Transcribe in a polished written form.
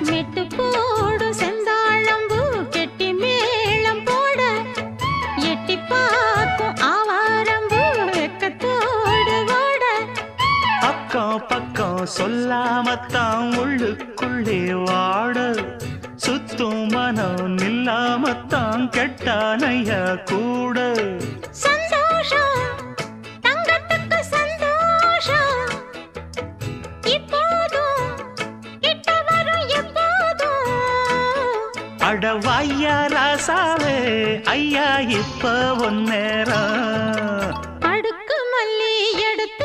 மெட்டு போடு செந்தாழம்பூ கெட்டி மேளம் போட எட்டி பார்க்கும் ஆவாரம்பூ வெக்கத்தோடு ஓட அக்கம் பக்கம் சொல்லாமத்தான் உள்ளுக்குள்ளே வாட சுத்தும் மனம் நில்லாமத்தான் கெட்டானையா கூட சந்தோஷம் தங்கத்துக்கு சந்தோஷம் இப்போதும் கிட்ட வரும் எப்போதும் அடவாய்யா ராசாவே ஐயா இப்ப ஒன்னேரம் அடுக்கு மல்லி எடுத்து